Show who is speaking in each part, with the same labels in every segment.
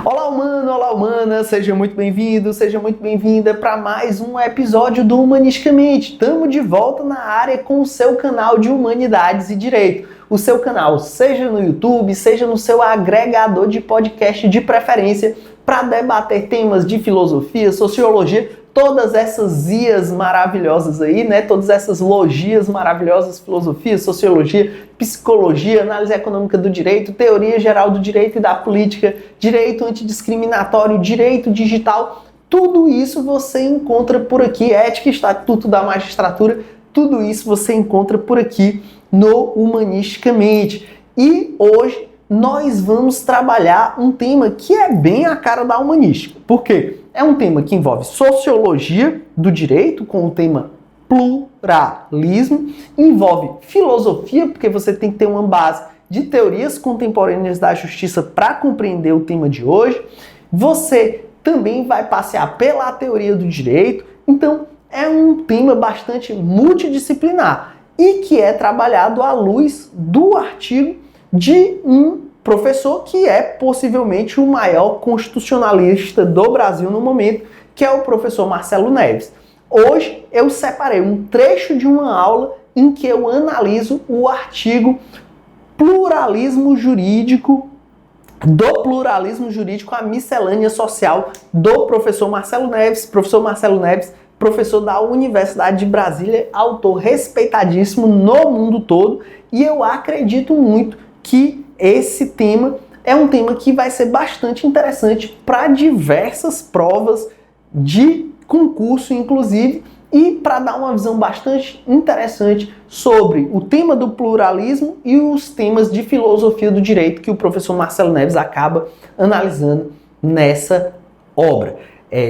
Speaker 1: Olá, humano, olá, humana, seja muito bem-vindo, seja muito bem-vinda para mais um episódio do Humanisticamente. Estamos de volta na área com o seu canal de Humanidades e Direito. O seu canal, seja no YouTube, seja no seu agregador de podcast de preferência, para debater temas de filosofia, sociologia, todas essas ias maravilhosas aí, né? Todas essas logias maravilhosas, filosofia, sociologia, psicologia, análise econômica do direito, teoria geral do direito e da política, direito antidiscriminatório, direito digital, tudo isso você encontra por aqui, ética e estatuto da magistratura, tudo isso você encontra por aqui no Humanisticamente. E hoje nós vamos trabalhar um tema que é bem a cara da humanística. Por quê? É um tema que envolve sociologia do direito, com o tema pluralismo, envolve filosofia, porque você tem que ter uma base de teorias contemporâneas da justiça para compreender o tema de hoje. Você também vai passear pela teoria do direito, então é um tema bastante multidisciplinar e que é trabalhado à luz do artigo de um professor que é possivelmente o maior constitucionalista do Brasil no momento, que é o professor Marcelo Neves. Hoje eu separei um trecho de uma aula em que eu analiso o artigo Pluralismo Jurídico, do pluralismo jurídico à miscelânea social do professor Marcelo Neves. Professor Marcelo Neves, professor da Universidade de Brasília, autor respeitadíssimo no mundo todo, e eu acredito muito que esse tema é um tema que vai ser bastante interessante para diversas provas de concurso, inclusive, e para dar uma visão bastante interessante sobre o tema do pluralismo e os temas de filosofia do direito que o professor Marcelo Neves acaba analisando nessa obra,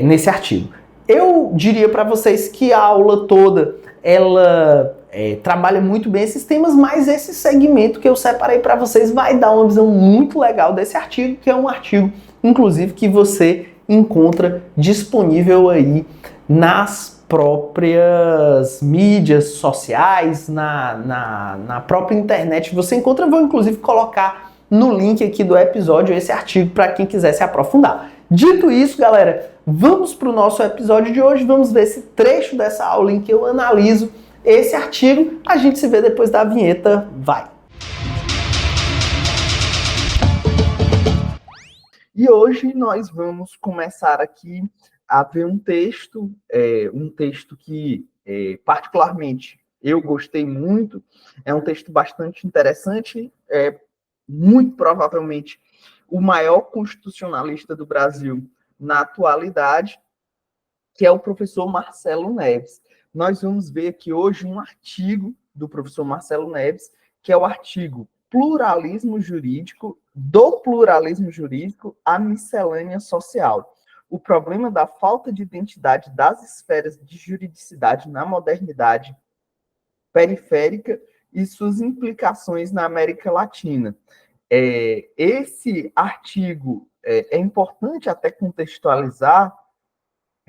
Speaker 1: nesse artigo. Eu diria para vocês que a aula toda ela trabalha muito bem esses temas, mas esse segmento que eu separei para vocês vai dar uma visão muito legal desse artigo, que é um artigo, inclusive, que você encontra disponível aí nas próprias mídias sociais, na própria internet. Você encontra, eu vou inclusive colocar no link aqui do episódio esse artigo para quem quiser se aprofundar. Dito isso, galera, vamos para o nosso episódio de hoje, vamos ver esse trecho dessa aula em que eu analiso esse artigo. A gente se vê depois da vinheta, vai! E hoje nós vamos começar aqui a ver um texto que particularmente eu gostei muito, é um texto bastante interessante, muito provavelmente o maior constitucionalista do Brasil na atualidade, que é o professor Marcelo Neves. Nós vamos ver aqui hoje um artigo do professor Marcelo Neves, que é o artigo Pluralismo Jurídico, do pluralismo jurídico à miscelânea social. O problema da falta de identidade das esferas de juridicidade na modernidade periférica e suas implicações na América Latina. Esse artigo é importante até contextualizar.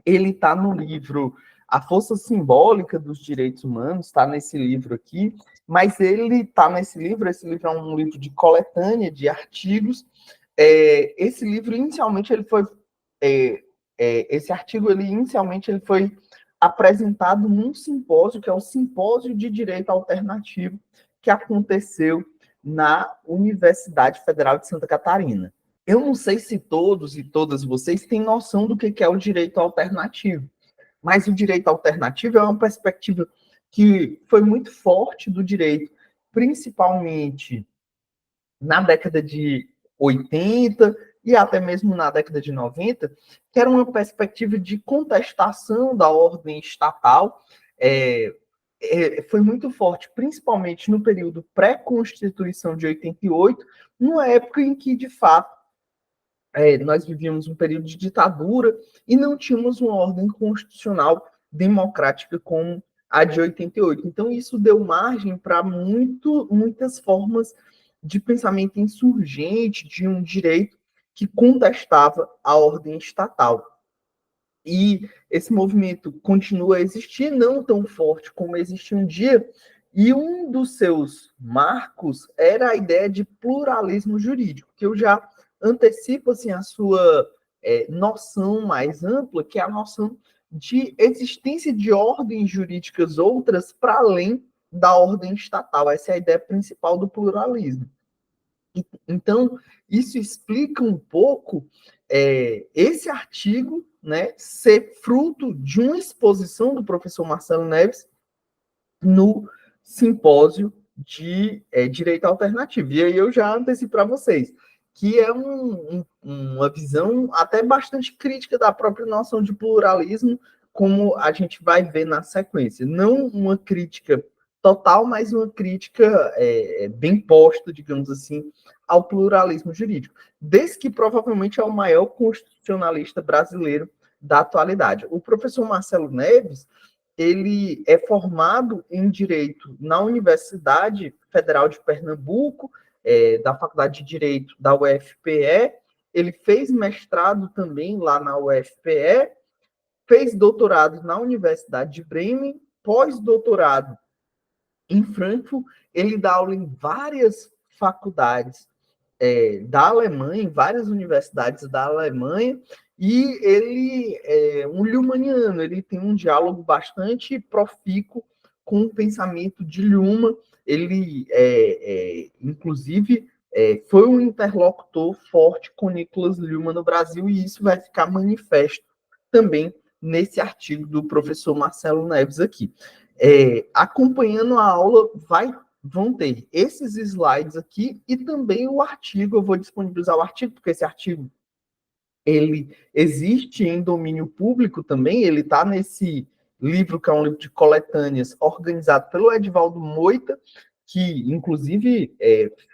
Speaker 1: Ele está no livro A Força Simbólica dos Direitos Humanos, está nesse livro aqui, mas ele está nesse livro, esse livro é um livro de coletânea de artigos. Esse livro, inicialmente, ele foi... esse artigo, inicialmente, ele foi apresentado num simpósio, que é o Simpósio de Direito Alternativo, que aconteceu na Universidade Federal de Santa Catarina. Eu não sei se todos e todas vocês têm noção do que é o direito alternativo, mas o direito alternativo é uma perspectiva que foi muito forte do direito, principalmente na década de 80 e até mesmo na década de 90, que era uma perspectiva de contestação da ordem estatal. Foi muito forte, principalmente no período pré-constituição de 88, numa época em que, de fato, nós vivíamos um período de ditadura e não tínhamos uma ordem constitucional democrática como a de 88. Então, isso deu margem para muitas formas de pensamento insurgente, de um direito que contestava a ordem estatal. E esse movimento continua a existir, não tão forte como existia um dia, e um dos seus marcos era a ideia de pluralismo jurídico, que eu já antecipa assim, a sua noção mais ampla, que é a noção de existência de ordens jurídicas outras para além da ordem estatal. Essa é a ideia principal do pluralismo. Então, isso explica um pouco esse artigo, né, ser fruto de uma exposição do professor Marcelo Neves no simpósio de direito alternativo. E aí eu já antecipo para vocês que é uma visão até bastante crítica da própria noção de pluralismo, como a gente vai ver na sequência. Não uma crítica total, mas uma crítica bem posta, digamos assim, ao pluralismo jurídico. Desde que provavelmente é o maior constitucionalista brasileiro da atualidade. O professor Marcelo Neves, ele é formado em Direito na Universidade Federal de Pernambuco, da Faculdade de Direito da UFPE. Ele fez mestrado também lá na UFPE, fez doutorado na Universidade de Bremen, pós-doutorado em Frankfurt. Ele dá aula em várias faculdades da Alemanha, em várias universidades da Alemanha, e ele é um Luhmanniano, ele tem um diálogo bastante profícuo com o pensamento de Luhmann. Ele, inclusive, foi um interlocutor forte com Niklas Luhmann no Brasil, e isso vai ficar manifesto também nesse artigo do professor Marcelo Neves aqui. Acompanhando a aula, vão ter esses slides aqui e também o artigo. Eu vou disponibilizar o artigo, porque esse artigo ele existe em domínio público também. Ele está nesse livro, que é um livro de coletâneas organizado pelo Edivaldo Moita, que inclusive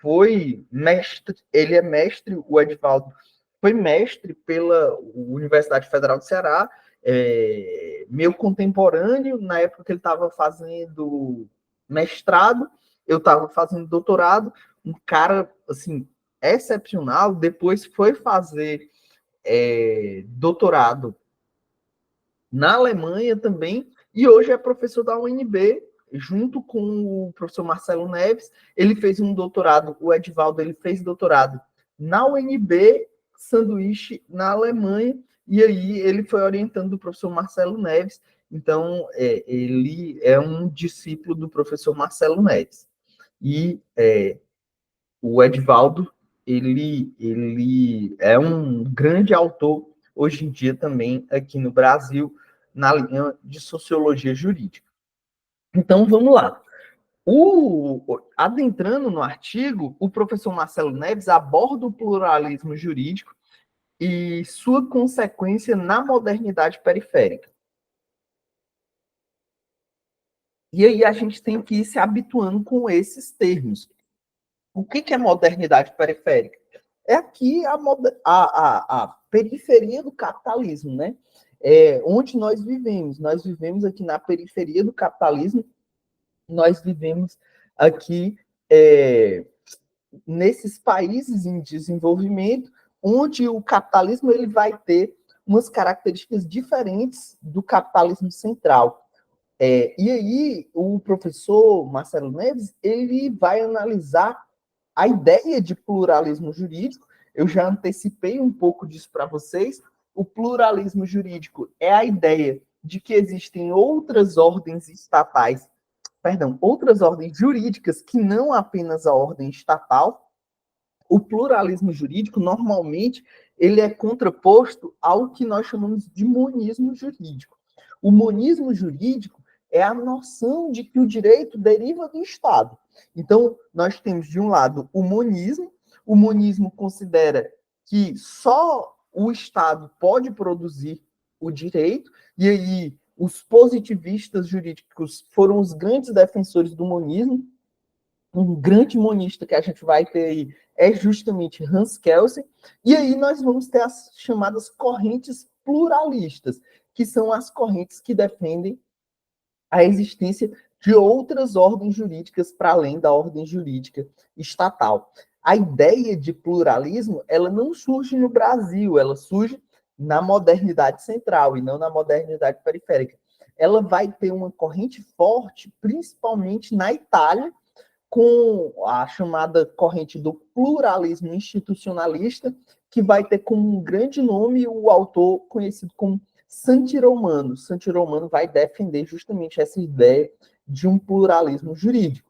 Speaker 1: foi mestre, ele é mestre, o Edivaldo foi mestre pela Universidade Federal do Ceará, meu contemporâneo, na época que ele estava fazendo mestrado, eu estava fazendo doutorado, um cara, assim, excepcional. Depois foi fazer doutorado na Alemanha também, e hoje é professor da UNB, junto com o professor Marcelo Neves. Ele fez um doutorado, o Edivaldo, ele fez doutorado na UNB, sanduíche na Alemanha, e aí ele foi orientando o professor Marcelo Neves. Então, ele é um discípulo do professor Marcelo Neves. E o Edivaldo, ele é um grande autor, hoje em dia também, aqui no Brasil, na linha de sociologia jurídica. Então, vamos lá. Adentrando no artigo, o professor Marcelo Neves aborda o pluralismo jurídico e sua consequência na modernidade periférica. E aí a gente tem que ir se habituando com esses termos. O que é modernidade periférica? É aqui a periferia do capitalismo, né? Onde nós vivemos. Nós vivemos aqui na periferia do capitalismo, nós vivemos aqui nesses países em desenvolvimento, onde o capitalismo ele vai ter umas características diferentes do capitalismo central. E aí, o professor Marcelo Neves, ele vai analisar a ideia de pluralismo jurídico. Eu já antecipei um pouco disso para vocês. O pluralismo jurídico é a ideia de que existem outras ordens estatais, outras ordens jurídicas que não apenas a ordem estatal. O pluralismo jurídico, normalmente, ele é contraposto ao que nós chamamos de monismo jurídico. O monismo jurídico é a noção de que o direito deriva do Estado. Então, nós temos, de um lado, o monismo considera que só o Estado pode produzir o direito, e aí os positivistas jurídicos foram os grandes defensores do monismo. Um grande monista que a gente vai ter aí é justamente Hans Kelsen, e aí nós vamos ter as chamadas correntes pluralistas, que são as correntes que defendem a existência de outras ordens jurídicas para além da ordem jurídica estatal. A ideia de pluralismo, ela não surge no Brasil, ela surge na modernidade central e não na modernidade periférica. Ela vai ter uma corrente forte, principalmente na Itália, com a chamada corrente do pluralismo institucionalista, que vai ter como um grande nome o autor conhecido como Santi Romano. Santi Romano vai defender justamente essa ideia de um pluralismo jurídico.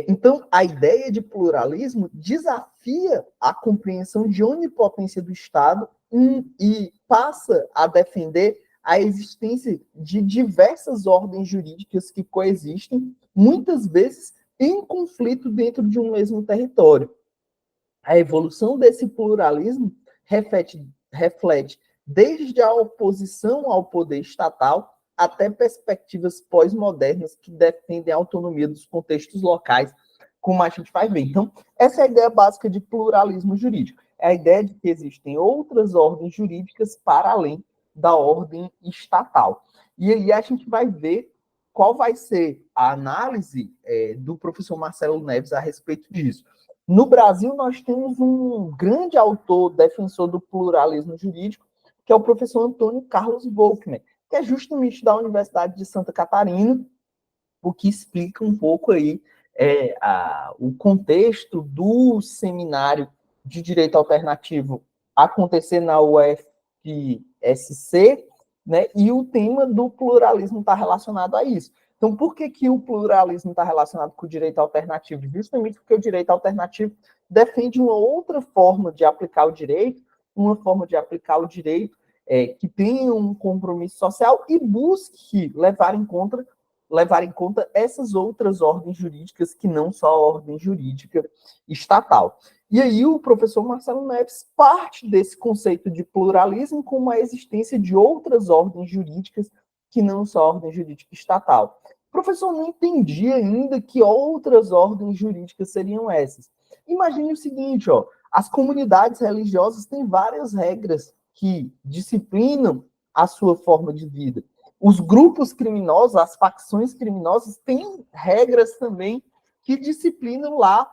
Speaker 1: Então, a ideia de pluralismo desafia a compreensão de onipotência do Estado e passa a defender a existência de diversas ordens jurídicas que coexistem, muitas vezes em conflito dentro de um mesmo território. A evolução desse pluralismo reflete desde a oposição ao poder estatal até perspectivas pós-modernas que defendem a autonomia dos contextos locais, como a gente vai ver. Então, essa é a ideia básica de pluralismo jurídico. É a ideia de que existem outras ordens jurídicas para além da ordem estatal. E aí a gente vai ver qual vai ser a análise do professor Marcelo Neves a respeito disso. No Brasil, nós temos um grande autor defensor do pluralismo jurídico, que é o professor Antônio Carlos Volkmer, que é justamente da Universidade de Santa Catarina, o que explica um pouco aí o contexto do seminário de Direito Alternativo acontecer na UFSC, né, e o tema do pluralismo está relacionado a isso. Então, por que o pluralismo está relacionado com o direito alternativo? Justamente porque o direito alternativo defende uma outra forma de aplicar o direito, uma forma de aplicar o direito que tenha um compromisso social e busque levar em conta essas outras ordens jurídicas que não só a ordem jurídica estatal. E aí o professor Marcelo Neves parte desse conceito de pluralismo como a existência de outras ordens jurídicas que não só a ordem jurídica estatal. O professor não entendia ainda que outras ordens jurídicas seriam essas. Imagine o seguinte, as comunidades religiosas têm várias regras que disciplinam a sua forma de vida. Os grupos criminosos, as facções criminosas, têm regras também que disciplinam lá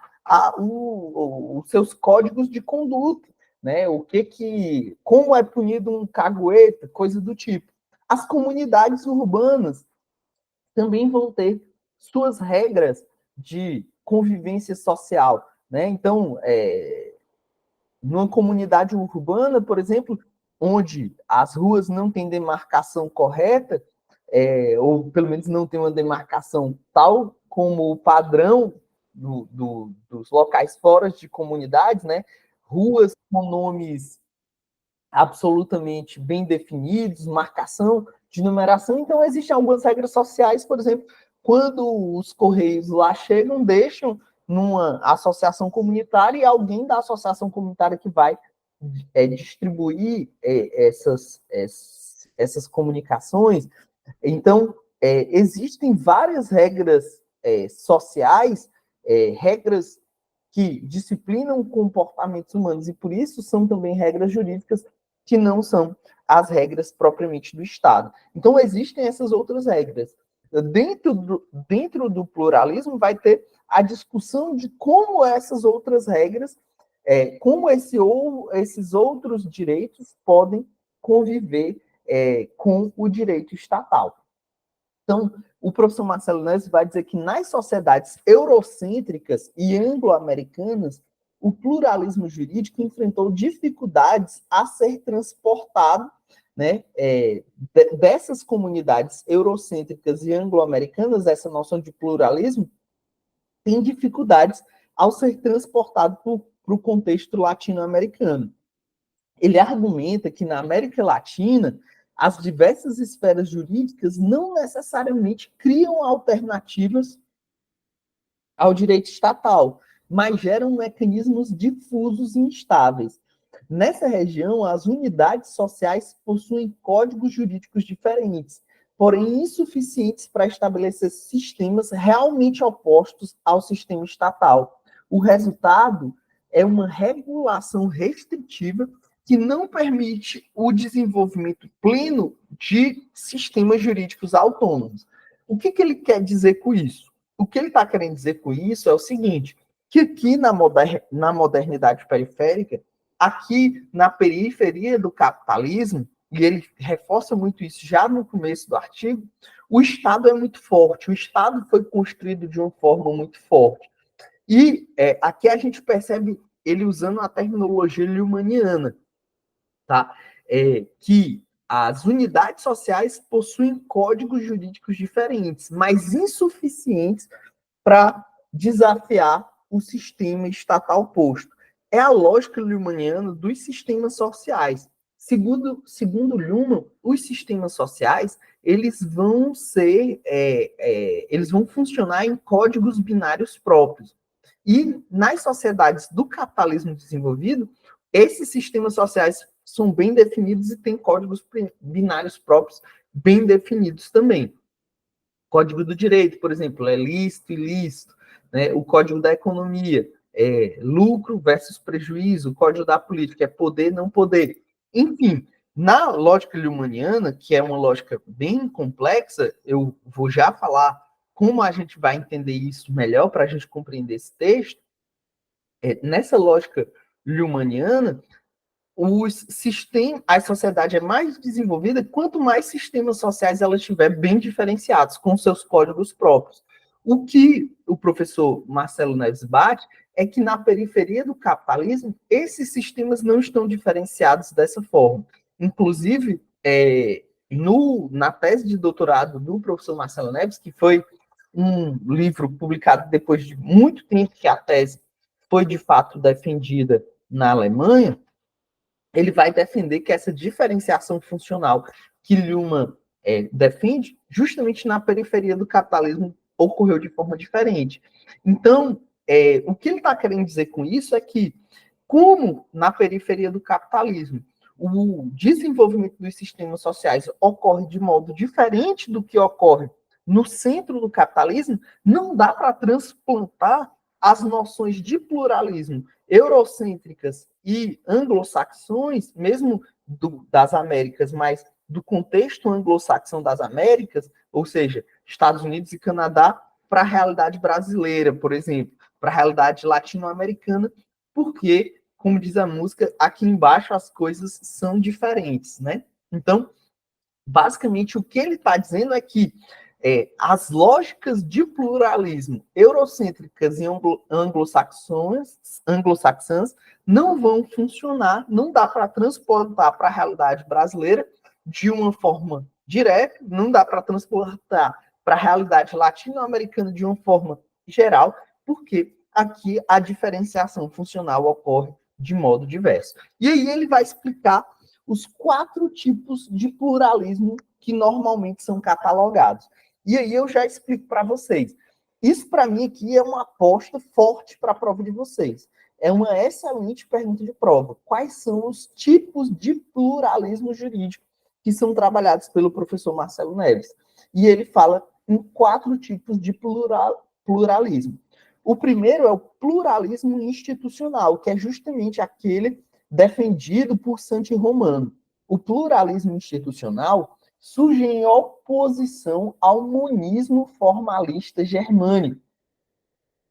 Speaker 1: os seus códigos de conduta, né? Como é punido um cagueta, coisa do tipo. As comunidades urbanas também vão ter suas regras de convivência social, né? Então, numa comunidade urbana, por exemplo, onde as ruas não têm demarcação correta, ou pelo menos não tem uma demarcação tal como o padrão dos locais fora de comunidades, né? Ruas com nomes absolutamente bem definidos, marcação de numeração. Então, existem algumas regras sociais, por exemplo, quando os correios lá chegam, deixam numa associação comunitária e alguém da associação comunitária que vai distribuir essas comunicações. Então, existem várias regras sociais, regras que disciplinam comportamentos humanos, e por isso são também regras jurídicas que não são as regras propriamente do Estado. Então, existem essas outras regras. Dentro do pluralismo, vai ter a discussão de como essas outras regras, como esses outros direitos podem conviver com o direito estatal. Então, o professor Marcelo Neves vai dizer que nas sociedades eurocêntricas e anglo-americanas, o pluralismo jurídico enfrentou dificuldades a ser transportado, né, dessas comunidades eurocêntricas e anglo-americanas, essa noção de pluralismo tem dificuldades ao ser transportado para o contexto latino-americano. Ele argumenta que na América Latina, as diversas esferas jurídicas não necessariamente criam alternativas ao direito estatal, mas geram mecanismos difusos e instáveis. Nessa região, as unidades sociais possuem códigos jurídicos diferentes, porém insuficientes para estabelecer sistemas realmente opostos ao sistema estatal. O resultado é uma regulação restritiva que não permite o desenvolvimento pleno de sistemas jurídicos autônomos. O que ele quer dizer com isso? O que ele está querendo dizer com isso é o seguinte, que aqui na modernidade periférica, aqui na periferia do capitalismo, e ele reforça muito isso já no começo do artigo, o Estado é muito forte, o Estado foi construído de uma forma muito forte. E aqui a gente percebe ele usando a terminologia Lehmanniana, tá? Que as unidades sociais possuem códigos jurídicos diferentes, mas insuficientes para desafiar o sistema estatal posto. É a lógica Lehmanniana dos sistemas sociais. Segundo Luhmann, os sistemas sociais eles vão eles vão funcionar em códigos binários próprios. E nas sociedades do capitalismo desenvolvido, esses sistemas sociais são bem definidos e têm códigos binários próprios bem definidos também. Código do direito, por exemplo, é lícito e ilícito, né? O código da economia é lucro versus prejuízo, o código da política é poder, não poder. Enfim, na lógica Lehmanniana, que é uma lógica bem complexa, eu vou já falar como a gente vai entender isso melhor para a gente compreender esse texto. Nessa lógica Lehmanniana, a sociedade é mais desenvolvida quanto mais sistemas sociais ela estiver bem diferenciados, com seus códigos próprios. O que o professor Marcelo Neves bate é que na periferia do capitalismo, esses sistemas não estão diferenciados dessa forma. Inclusive, na tese de doutorado do professor Marcelo Neves, que foi um livro publicado depois de muito tempo que a tese foi de fato defendida na Alemanha, ele vai defender que essa diferenciação funcional que Luhmann defende, justamente na periferia do capitalismo, ocorreu de forma diferente. Então, o que ele está querendo dizer com isso é que, como na periferia do capitalismo, o desenvolvimento dos sistemas sociais ocorre de modo diferente do que ocorre no centro do capitalismo, não dá para transplantar as noções de pluralismo eurocêntricas e anglo-saxões, mesmo das Américas, mas do contexto anglo-saxão das Américas, ou seja, Estados Unidos e Canadá, para a realidade brasileira, por exemplo, para a realidade latino-americana, porque, como diz a música, aqui embaixo as coisas são diferentes, né? Então, basicamente, o que ele está dizendo é que as lógicas de pluralismo eurocêntricas e anglo-saxãs não vão funcionar, não dá para transportar para a realidade brasileira de uma forma direta, não dá para transportar para a realidade latino-americana de uma forma geral, porque aqui a diferenciação funcional ocorre de modo diverso. E aí ele vai explicar os 4 tipos de pluralismo que normalmente são catalogados. E aí eu já explico para vocês. Isso, para mim, aqui é uma aposta forte para a prova de vocês. É uma excelente pergunta de prova. Quais são os tipos de pluralismo jurídico que são trabalhados pelo professor Marcelo Neves? E ele fala em 4 tipos de pluralismo. O primeiro é o pluralismo institucional, que é justamente aquele defendido por Santi Romano. O pluralismo institucional surge em oposição ao monismo formalista germânico.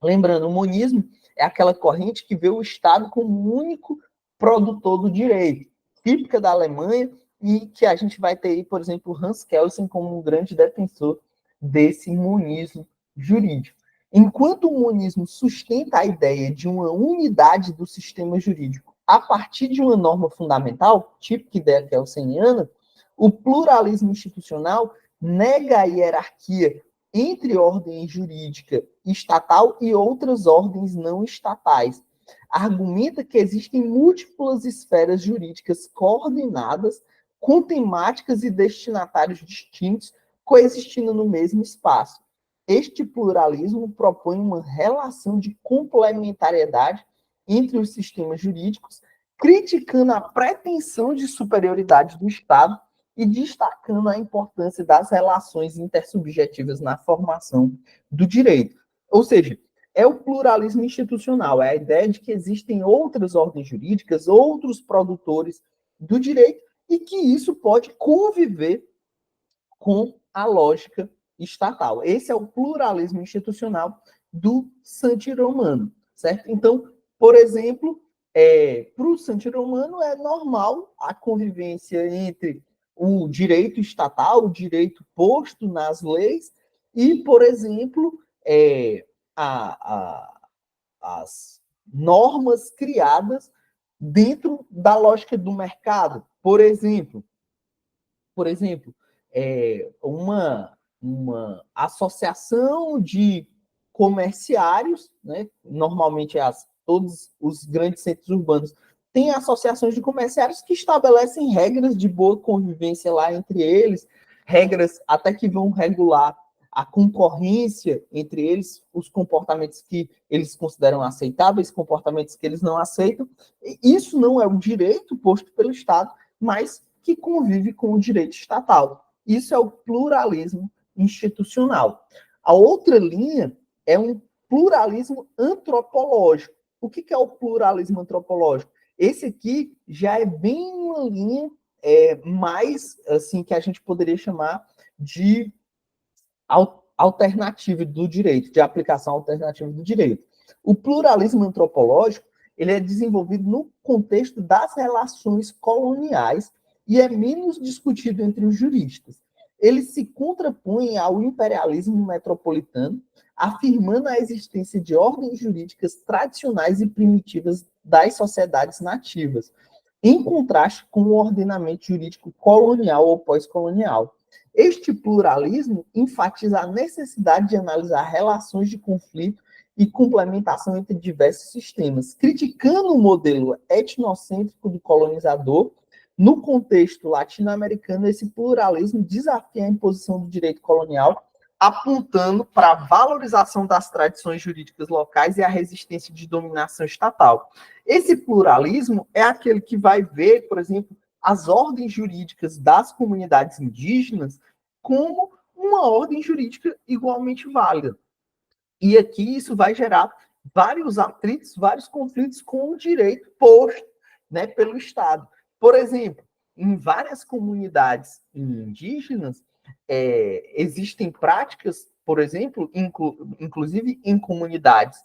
Speaker 1: Lembrando, o monismo é aquela corrente que vê o Estado como único produtor do direito, típica da Alemanha, e que a gente vai ter aí, por exemplo, Hans Kelsen como um grande defensor desse monismo jurídico. Enquanto o monismo sustenta a ideia de uma unidade do sistema jurídico a partir de uma norma fundamental, típica ideia kelseniana, o pluralismo institucional nega a hierarquia entre ordem jurídica estatal e outras ordens não estatais. Argumenta que existem múltiplas esferas jurídicas coordenadas, com temáticas e destinatários distintos, coexistindo no mesmo espaço. Este pluralismo propõe uma relação de complementariedade entre os sistemas jurídicos, criticando a pretensão de superioridade do Estado e destacando a importância das relações intersubjetivas na formação do direito. Ou seja, é o pluralismo institucional, é a ideia de que existem outras ordens jurídicas, outros produtores do direito, e que isso pode conviver com a lógica estatal. Esse é o pluralismo institucional do Santi Romano, certo? Então, por exemplo, para o Santi Romano é normal a convivência entre o direito estatal, o direito posto nas leis, e, por exemplo, as normas criadas dentro da lógica do mercado. Por exemplo, uma associação de comerciários, né? Normalmente todos os grandes centros urbanos têm associações de comerciários que estabelecem regras de boa convivência lá entre eles, regras até que vão regular a concorrência entre eles, os comportamentos que eles consideram aceitáveis, comportamentos que eles não aceitam. Isso não é um direito posto pelo Estado, mas que convive com o direito estatal. Isso é o pluralismo institucional. A outra linha é um pluralismo antropológico. O que é o pluralismo antropológico? Esse aqui já é bem uma linha mais, assim, que a gente poderia chamar de alternativa do direito, de aplicação alternativa do direito. O pluralismo antropológico, ele é desenvolvido no contexto das relações coloniais e é menos discutido entre os juristas. Ele se contrapõe ao imperialismo metropolitano, afirmando a existência de ordens jurídicas tradicionais e primitivas das sociedades nativas, em contraste com o ordenamento jurídico colonial ou pós-colonial. Este pluralismo enfatiza a necessidade de analisar relações de conflito e complementação entre diversos sistemas, criticando o modelo etnocêntrico do colonizador. No contexto latino-americano, esse pluralismo desafia a imposição do direito colonial, apontando para a valorização das tradições jurídicas locais e a resistência de dominação estatal. Esse pluralismo é aquele que vai ver, por exemplo, as ordens jurídicas das comunidades indígenas como uma ordem jurídica igualmente válida. E aqui isso vai gerar vários atritos, vários conflitos com o direito posto, né, pelo Estado. Por exemplo, em várias comunidades indígenas, existem práticas, por exemplo, inclusive em comunidades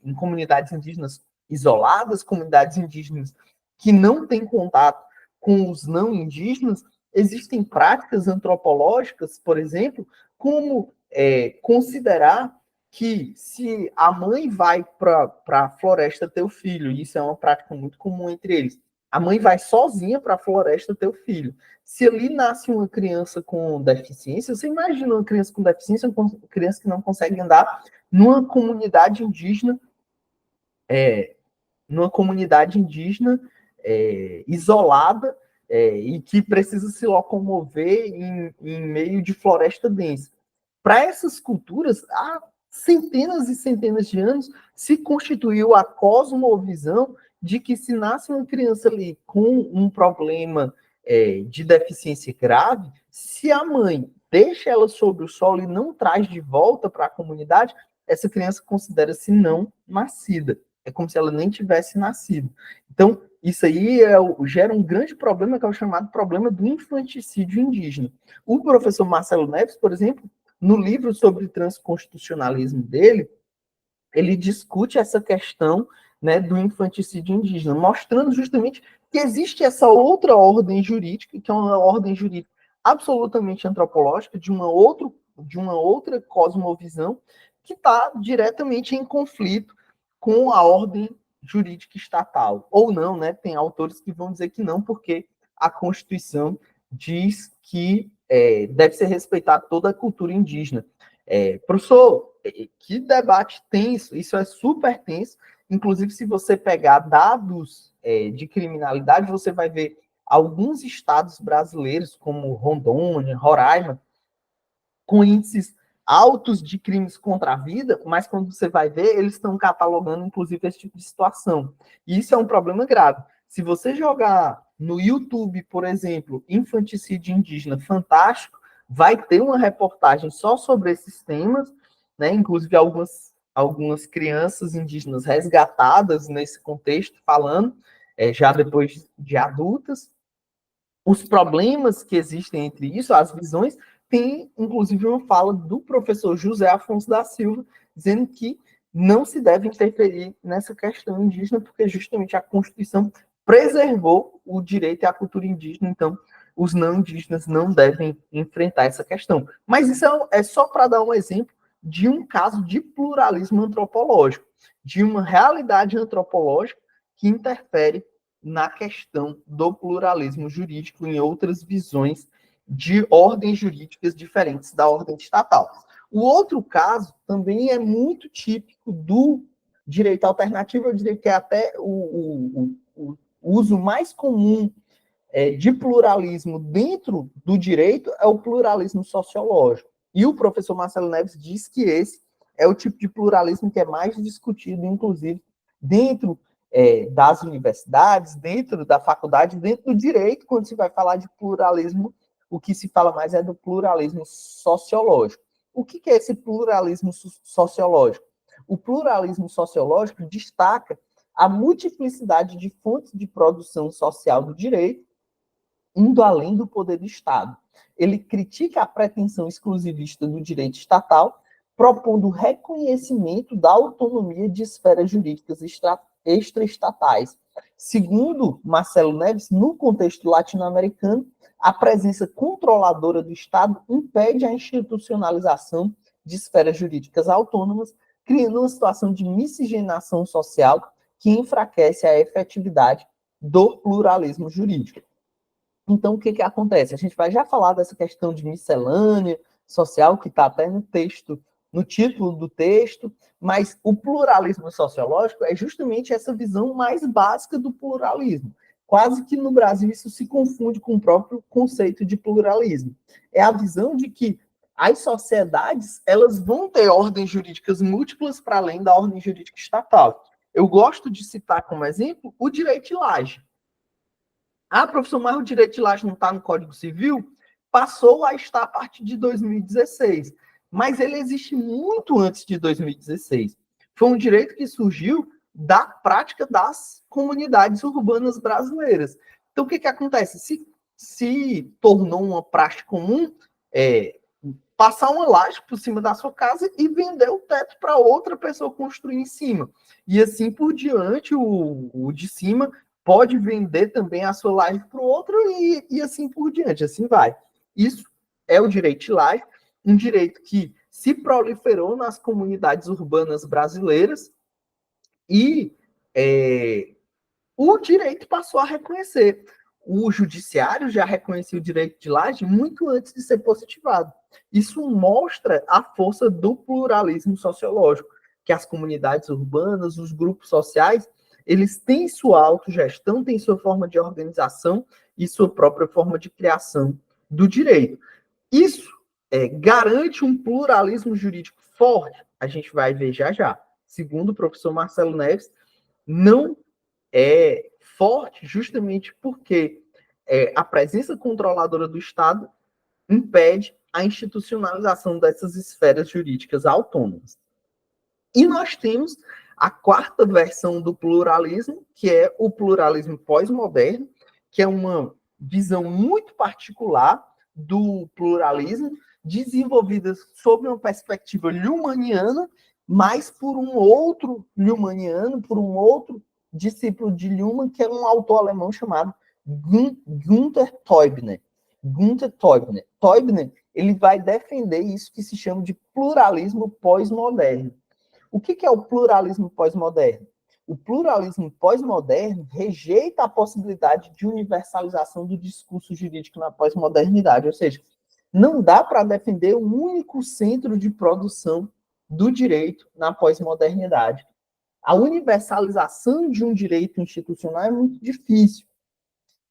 Speaker 1: em comunidades indígenas isoladas, comunidades indígenas que não têm contato com os não indígenas, existem práticas antropológicas, por exemplo, como considerar que se a mãe vai para a floresta ter o filho, e isso é uma prática muito comum entre eles, a mãe vai sozinha para a floresta ter o filho. Se ali nasce uma criança com deficiência, você imagina uma criança com deficiência, uma criança que não consegue andar numa comunidade indígena, isolada, e que precisa se locomover em meio de floresta densa. Para essas culturas, há centenas e centenas de anos, se constituiu a cosmovisão de que se nasce uma criança ali com um problema de deficiência grave, se a mãe deixa ela sobre o solo e não traz de volta para a comunidade, essa criança considera-se não nascida. É como se ela nem tivesse nascido. Então, isso aí gera um grande problema, que é o chamado problema do infanticídio indígena. O professor Marcelo Neves, por exemplo, no livro sobre transconstitucionalismo dele, ele discute essa questão, né, do infanticídio indígena, mostrando justamente que existe essa outra ordem jurídica, que é uma ordem jurídica absolutamente antropológica, de uma outra cosmovisão, que está diretamente em conflito com a ordem jurídica estatal. Ou não, né? Tem autores que vão dizer que não, porque a Constituição diz que deve ser respeitada toda a cultura indígena. Professor, que debate tenso, isso é super tenso. Inclusive, se você pegar dados de criminalidade, você vai ver alguns estados brasileiros, como Rondônia, Roraima, com índices altos de crimes contra a vida, mas quando você vai ver, eles estão catalogando, inclusive, esse tipo de situação. E isso é um problema grave. Se você jogar no YouTube, por exemplo, infanticídio indígena fantástico, vai ter uma reportagem só sobre esses temas, né? Inclusive algumas crianças indígenas resgatadas nesse contexto, falando, já depois de adultas, os problemas que existem entre isso, as visões. Tem, inclusive, uma fala do professor José Afonso da Silva, dizendo que não se deve interferir nessa questão indígena, porque justamente a Constituição preservou o direito à cultura indígena, então os não indígenas não devem enfrentar essa questão. Mas isso é só para dar um exemplo de um caso de pluralismo antropológico, de uma realidade antropológica que interfere na questão do pluralismo jurídico em outras visões de ordens jurídicas diferentes da ordem estatal. O outro caso também é muito típico do direito alternativo, eu diria que é até o uso mais comum de pluralismo dentro do direito é o pluralismo sociológico. E o professor Marcelo Neves diz que esse é o tipo de pluralismo que é mais discutido, inclusive, dentro das universidades, dentro da faculdade, dentro do direito, quando se vai falar de pluralismo, o que se fala mais é do pluralismo sociológico. O que é esse pluralismo sociológico? O pluralismo sociológico destaca a multiplicidade de fontes de produção social do direito, indo além do poder do Estado. Ele critica a pretensão exclusivista do direito estatal, propondo o reconhecimento da autonomia de esferas jurídicas extraestatais. Segundo Marcelo Neves, no contexto latino-americano, a presença controladora do Estado impede a institucionalização de esferas jurídicas autônomas, criando uma situação de miscigenação social que enfraquece a efetividade do pluralismo jurídico. Então, o que acontece? A gente vai já falar dessa questão de miscelânea social, que está até no texto, no título do texto, mas o pluralismo sociológico é justamente essa visão mais básica do pluralismo. Quase que no Brasil isso se confunde com o próprio conceito de pluralismo. É a visão de que as sociedades elas vão ter ordens jurídicas múltiplas para além da ordem jurídica estatal. Eu gosto de citar como exemplo o direito de laje. Ah, professor, mas o direito de laje não está no Código Civil? Passou a estar a partir de 2016. Mas ele existe muito antes de 2016. Foi um direito que surgiu da prática das comunidades urbanas brasileiras. Então, o que acontece? Se tornou uma prática comum passar uma laje por cima da sua casa e vender o teto para outra pessoa construir em cima. E assim por diante, o de cima pode vender também a sua laje para o outro e assim por diante, assim vai. Isso é o direito de laje, um direito que se proliferou nas comunidades urbanas brasileiras e o direito passou a reconhecer. O judiciário já reconhecia o direito de laje muito antes de ser positivado. Isso mostra a força do pluralismo sociológico, que as comunidades urbanas, os grupos sociais, eles têm sua autogestão, têm sua forma de organização e sua própria forma de criação do direito. Isso garante um pluralismo jurídico forte, a gente vai ver já já. Segundo o professor Marcelo Neves, não é forte justamente porque a presença controladora do Estado impede a institucionalização dessas esferas jurídicas autônomas. E nós temos a quarta versão do pluralismo, que é o pluralismo pós-moderno, que é uma visão muito particular do pluralismo, desenvolvida sob uma perspectiva luhmanniana, mas por um outro luhmanniano, por um outro discípulo de Luhmann, que é um autor alemão chamado Günther Teubner. Günther Teubner. Teubner, ele vai defender isso que se chama de pluralismo pós-moderno. O que é o pluralismo pós-moderno? O pluralismo pós-moderno rejeita a possibilidade de universalização do discurso jurídico na pós-modernidade, ou seja, não dá para defender um único centro de produção do direito na pós-modernidade. A universalização de um direito institucional é muito difícil.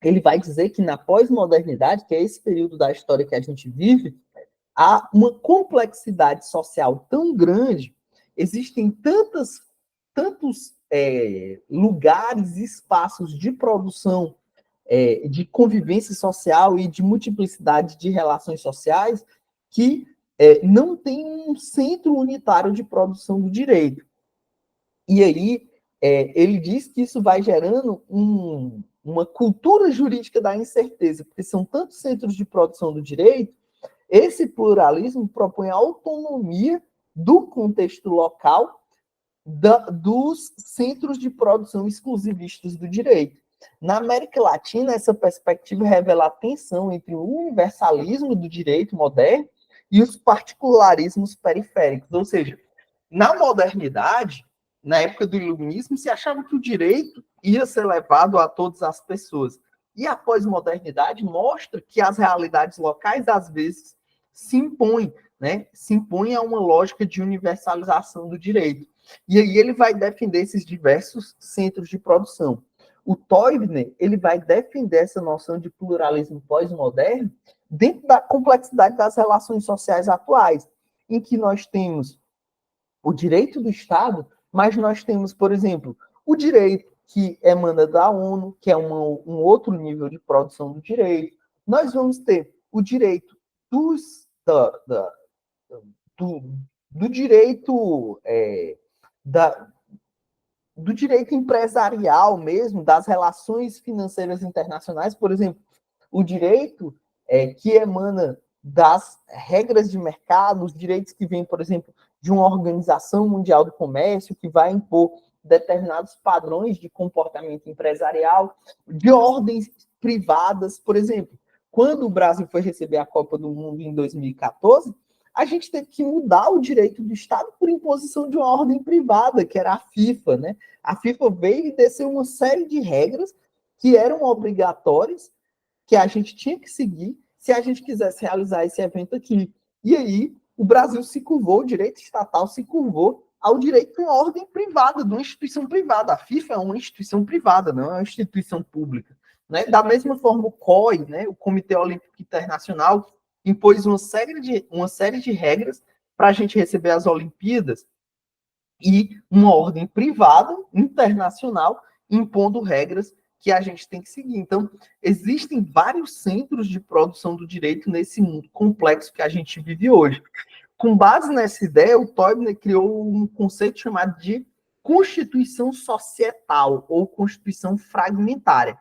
Speaker 1: Ele vai dizer que na pós-modernidade, que é esse período da história que a gente vive, há uma complexidade social tão grande, existem tantos lugares e espaços de produção, de convivência social e de multiplicidade de relações sociais que não tem um centro unitário de produção do direito. E aí, ele diz que isso vai gerando uma cultura jurídica da incerteza, porque são tantos centros de produção do direito. Esse pluralismo propõe a autonomia do contexto local dos centros de produção exclusivistas do direito. Na América Latina, essa perspectiva revela a tensão entre o universalismo do direito moderno e os particularismos periféricos. Ou seja, na modernidade, na época do iluminismo, se achava que o direito ia ser levado a todas as pessoas. E a pós-modernidade mostra que as realidades locais, às vezes, se impõem, né? Se impõem a uma lógica de universalização do direito. E aí ele vai defender esses diversos centros de produção. O Teubner, ele vai defender essa noção de pluralismo pós-moderno dentro da complexidade das relações sociais atuais, em que nós temos o direito do Estado, mas nós temos, por exemplo, o direito que emana da ONU, que é um outro nível de produção do direito. Nós vamos ter o direito do, do direito do direito empresarial mesmo, das relações financeiras internacionais, por exemplo, o direito que emana das regras de mercado, os direitos que vêm, por exemplo, de uma Organização Mundial do Comércio, que vai impor determinados padrões de comportamento empresarial, de ordens privadas, por exemplo. Quando o Brasil foi receber a Copa do Mundo em 2014, a gente teve que mudar o direito do Estado por imposição de uma ordem privada, que era a FIFA, né? A FIFA veio e desceu uma série de regras que eram obrigatórias, que a gente tinha que seguir se a gente quisesse realizar esse evento aqui. E aí, o Brasil se curvou, o direito estatal se curvou ao direito de uma ordem privada, de uma instituição privada. A FIFA é uma instituição privada, não é uma instituição pública. Né? Da mesma forma, o COI, né, o Comitê Olímpico Internacional, impôs uma série de regras para a gente receber as Olimpíadas e uma ordem privada, internacional, impondo regras que a gente tem que seguir. Então, existem vários centros de produção do direito nesse mundo complexo que a gente vive hoje. Com base nessa ideia, o Teubner criou um conceito chamado de constituição societal ou constituição fragmentária.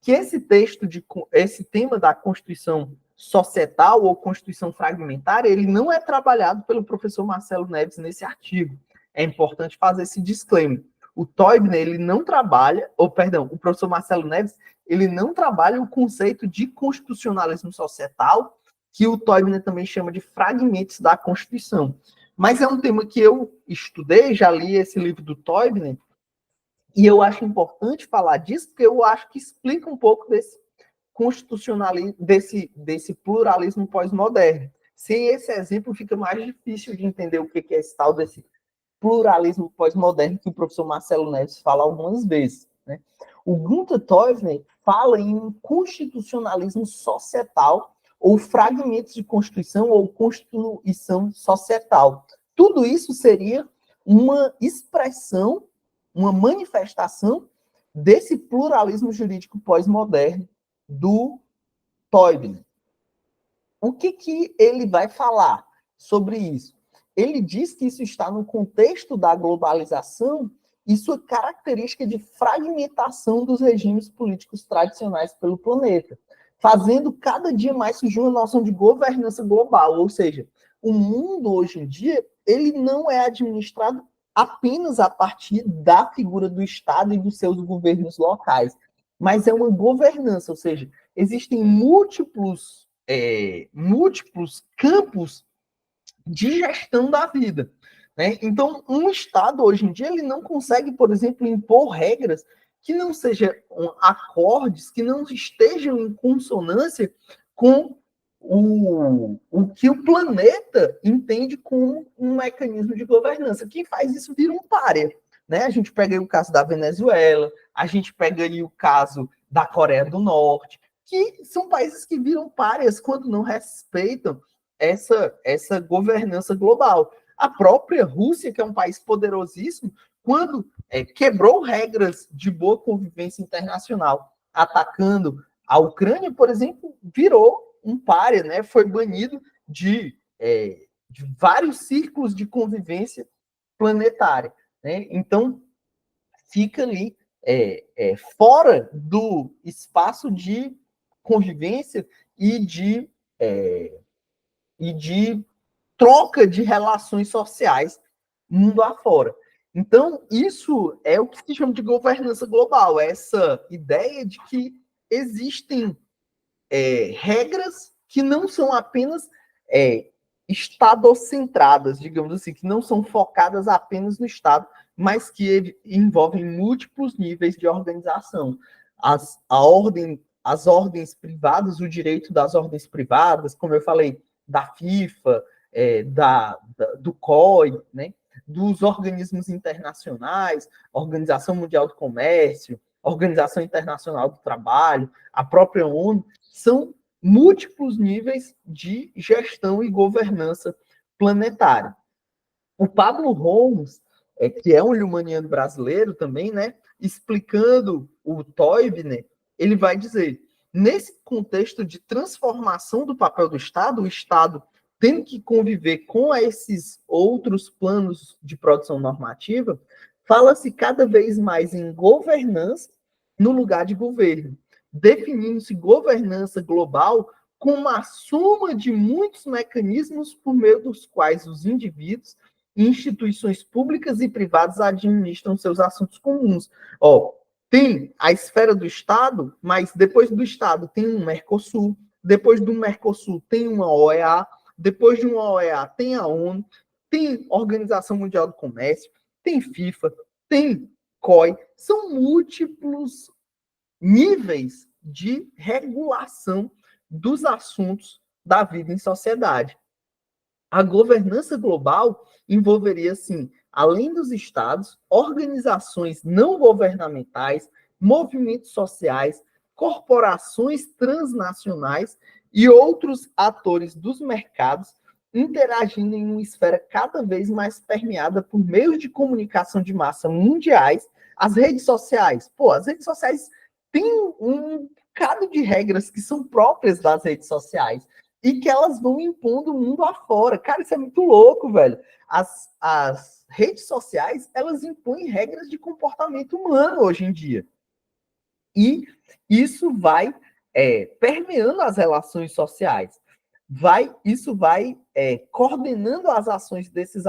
Speaker 1: Que esse tema da constituição societal ou constituição fragmentária, ele não é trabalhado pelo professor Marcelo Neves nesse artigo. É importante fazer esse disclaimer. O Teubner, ele não trabalha, o professor Marcelo Neves, ele não trabalha o conceito de constitucionalismo societal, que o Teubner também chama de fragmentos da Constituição. Mas é um tema que eu estudei, já li esse livro do Teubner, e eu acho importante falar disso, porque eu acho que explica um pouco desse constitucionalismo, desse pluralismo pós-moderno. Sem esse exemplo, fica mais difícil de entender o que é esse tal desse pluralismo pós-moderno que o professor Marcelo Neves fala algumas vezes. Né? O Gunther Teubner fala em constitucionalismo societal ou fragmentos de Constituição ou Constituição societal. Tudo isso seria uma expressão, uma manifestação desse pluralismo jurídico pós-moderno do Teubner. O que ele vai falar sobre isso? Ele diz que isso está no contexto da globalização e sua característica de fragmentação dos regimes políticos tradicionais pelo planeta, fazendo cada dia mais surgir uma noção de governança global, ou seja, o mundo hoje em dia, ele não é administrado apenas a partir da figura do Estado e dos seus governos locais, mas é uma governança, ou seja, existem múltiplos campos de gestão da vida. Né? Então, um Estado, hoje em dia, ele não consegue, por exemplo, impor regras que não sejam acordes, que não estejam em consonância com o que o planeta entende como um mecanismo de governança. Quem faz isso vira um pária. Né? A gente pega aí o caso da Venezuela, a gente pega aí o caso da Coreia do Norte, que são países que viram párias quando não respeitam essa governança global. A própria Rússia, que é um país poderosíssimo, quando quebrou regras de boa convivência internacional, atacando a Ucrânia, por exemplo, virou um pária, né? Foi banido de vários círculos de convivência planetária. Né? Então, fica ali fora do espaço de convivência e de troca de relações sociais mundo afora. Então, isso é o que se chama de governança global, essa ideia de que existem regras que não são apenas estadocentradas, digamos assim, que não são focadas apenas no Estado, mas que envolvem múltiplos níveis de organização. As ordens privadas, o direito das ordens privadas, como eu falei, da FIFA, do COI, né, dos organismos internacionais, Organização Mundial do Comércio, Organização Internacional do Trabalho, a própria ONU, são múltiplos níveis de gestão e governança planetária. O Pablo Holmes, que é um Lumaniano brasileiro também, né, explicando o Teubner, ele vai dizer, nesse contexto de transformação do papel do Estado, o Estado tem que conviver com esses outros planos de produção normativa, fala-se cada vez mais em governança no lugar de governo, definindo-se governança global como a soma de muitos mecanismos por meio dos quais os indivíduos e instituições públicas e privadas administram seus assuntos comuns. Tem a esfera do Estado, mas depois do Estado tem um Mercosul, depois do Mercosul tem uma OEA, depois de uma OEA tem a ONU, tem Organização Mundial do Comércio, tem FIFA, tem COI, são múltiplos níveis de regulação dos assuntos da vida em sociedade. A governança global envolveria, sim, além dos estados, organizações não governamentais, movimentos sociais, corporações transnacionais e outros atores dos mercados interagindo em uma esfera cada vez mais permeada por meios de comunicação de massa mundiais, as redes sociais. As redes sociais têm um bocado de regras que são próprias das redes sociais e que elas vão impondo o mundo afora. Cara, isso é muito louco, velho. As redes sociais, elas impõem regras de comportamento humano hoje em dia. E isso vai permeando as relações sociais. Isso vai coordenando as ações desses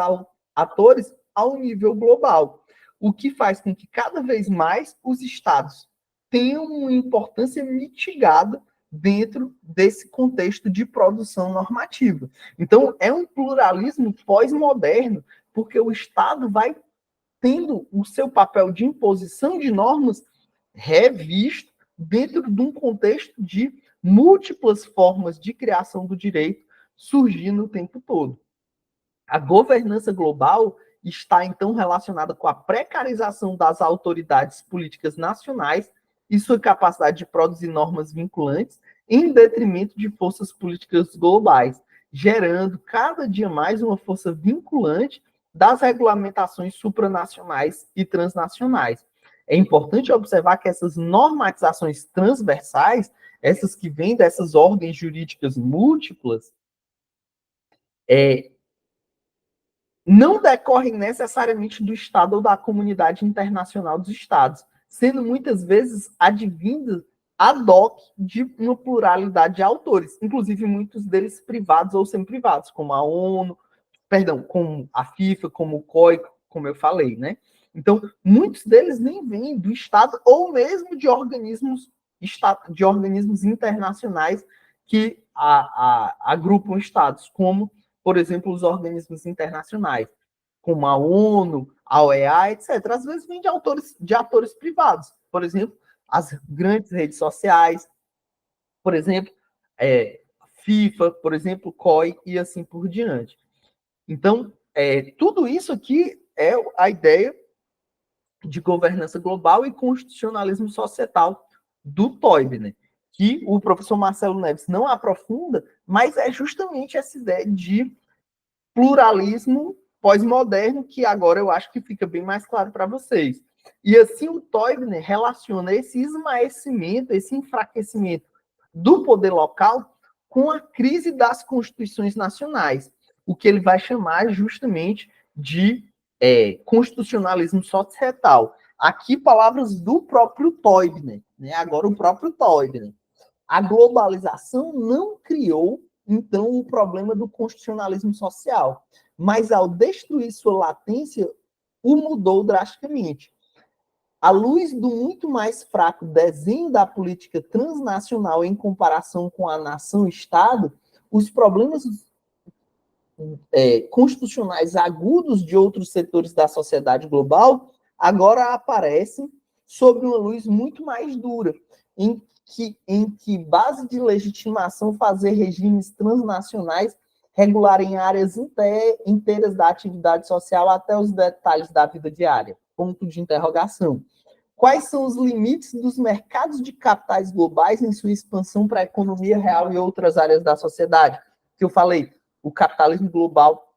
Speaker 1: atores ao nível global, o que faz com que cada vez mais os estados tenham uma importância mitigada dentro desse contexto de produção normativa. Então, é um pluralismo pós-moderno, porque o Estado vai tendo o seu papel de imposição de normas revisto dentro de um contexto de múltiplas formas de criação do direito surgindo o tempo todo. A governança global está, então, relacionada com a precarização das autoridades políticas nacionais e sua capacidade de produzir normas vinculantes em detrimento de forças políticas globais, gerando cada dia mais uma força vinculante das regulamentações supranacionais e transnacionais. É importante observar que essas normatizações transversais, essas que vêm dessas ordens jurídicas múltiplas, não decorrem necessariamente do Estado ou da comunidade internacional dos Estados, sendo muitas vezes advindas ad hoc de uma pluralidade de autores, inclusive muitos deles privados ou semi-privados, como a ONU, como a FIFA, como o COI, como eu falei, né? Então, muitos deles nem vêm do Estado ou mesmo de organismos internacionais que agrupam Estados, como, por exemplo, os organismos internacionais, como a ONU, a OEA, etc. Às vezes vem de atores privados, por exemplo, as grandes redes sociais, por exemplo, FIFA, por exemplo, COI e assim por diante. Então, tudo isso aqui é a ideia de governança global e constitucionalismo societal do Teubner, que o professor Marcelo Neves não aprofunda, mas é justamente essa ideia de pluralismo pós-moderno, que agora eu acho que fica bem mais claro para vocês. E assim o Teubner relaciona esse esmaecimento, esse enfraquecimento do poder local com a crise das constituições nacionais, o que ele vai chamar justamente de constitucionalismo societal. Aqui palavras do próprio Teubner, né? Agora o próprio Teubner. A globalização não criou, então, o problema do constitucionalismo social, mas ao destruir sua latência, o mudou drasticamente. À luz do muito mais fraco desenho da política transnacional em comparação com a nação-estado, os problemas constitucionais agudos de outros setores da sociedade global agora aparecem sob uma luz muito mais dura, em que base de legitimação fazer regimes transnacionais regularem áreas inteiras da atividade social até os detalhes da vida diária. Ponto de interrogação. Quais são os limites dos mercados de capitais globais em sua expansão para a economia real e outras áreas da sociedade? Que eu falei, o capitalismo global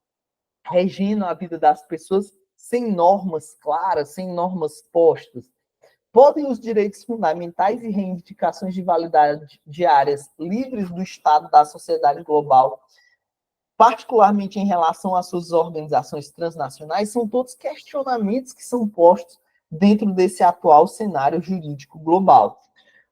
Speaker 1: regendo a vida das pessoas sem normas claras, sem normas postas. Podem os direitos fundamentais e reivindicações de validade diárias livres do Estado da sociedade global, particularmente em relação às suas organizações transnacionais, são todos questionamentos que são postos dentro desse atual cenário jurídico global.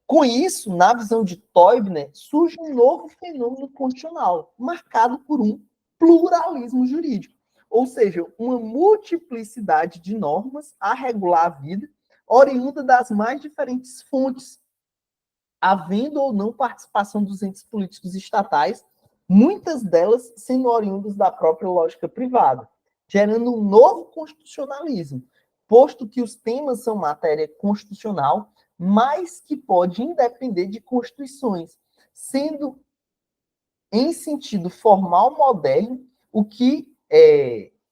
Speaker 1: Com isso, na visão de Teubner, surge um novo fenômeno constitucional, marcado por um pluralismo jurídico, ou seja, uma multiplicidade de normas a regular a vida, oriunda das mais diferentes fontes, havendo ou não participação dos entes políticos estatais, muitas delas sendo oriundas da própria lógica privada, gerando um novo constitucionalismo, posto que os temas são matéria constitucional, mas que pode independer de constituições, sendo em sentido formal moderno o que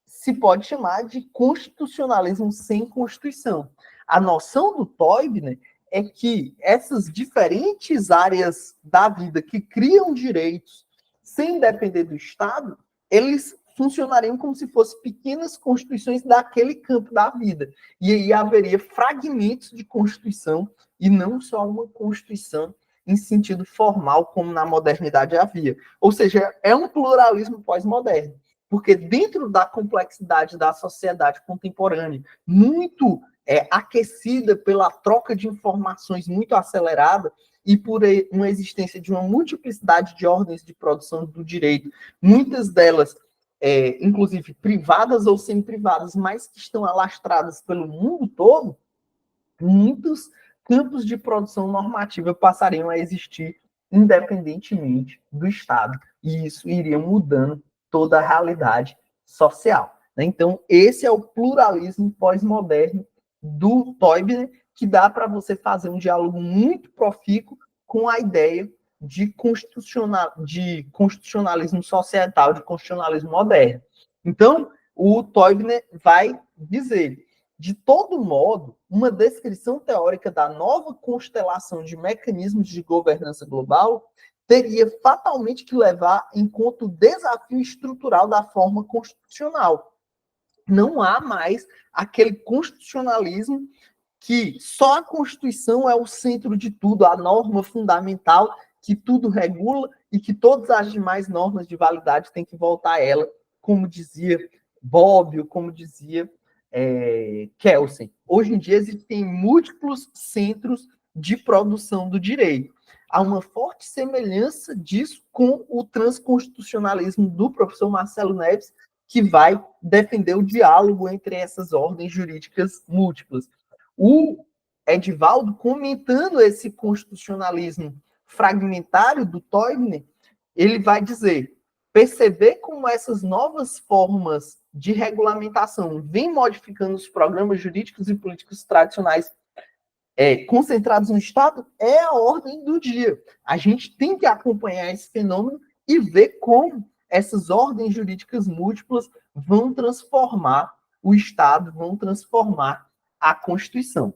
Speaker 1: se pode chamar de constitucionalismo sem Constituição. A noção do Teubner é que essas diferentes áreas da vida que criam direitos sem depender do Estado, eles funcionariam como se fossem pequenas constituições daquele campo da vida. E aí haveria fragmentos de Constituição e não só uma Constituição em sentido formal, como na modernidade havia. Ou seja, é um pluralismo pós-moderno. Porque dentro da complexidade da sociedade contemporânea, muito aquecida pela troca de informações muito acelerada e por uma existência de uma multiplicidade de ordens de produção do direito, muitas delas, inclusive privadas ou semi-privadas, mas que estão alastradas pelo mundo todo, muitos campos de produção normativa passariam a existir independentemente do Estado. E isso iria mudando toda a realidade social. Então, esse é o pluralismo pós-moderno do Teubner, que dá para você fazer um diálogo muito profícuo com a ideia de constitucionalismo societal, de constitucionalismo moderno. Então, o Teubner vai dizer: de todo modo, uma descrição teórica da nova constelação de mecanismos de governança global teria fatalmente que levar em conta o desafio estrutural da forma constitucional. Não há mais aquele constitucionalismo que só a Constituição é o centro de tudo, a norma fundamental que tudo regula e que todas as demais normas de validade têm que voltar a ela, como dizia Bobbio, como dizia Kelsen. Hoje em dia existem múltiplos centros de produção do direito. Há uma forte semelhança disso com o transconstitucionalismo do professor Marcelo Neves, que vai defender o diálogo entre essas ordens jurídicas múltiplas. O Edivaldo, comentando esse constitucionalismo fragmentário do Teubner, ele vai dizer: perceber como essas novas formas de regulamentação vêm modificando os programas jurídicos e políticos tradicionais concentrados no Estado é a ordem do dia. A gente tem que acompanhar esse fenômeno e ver como essas ordens jurídicas múltiplas vão transformar o Estado, vão transformar a Constituição.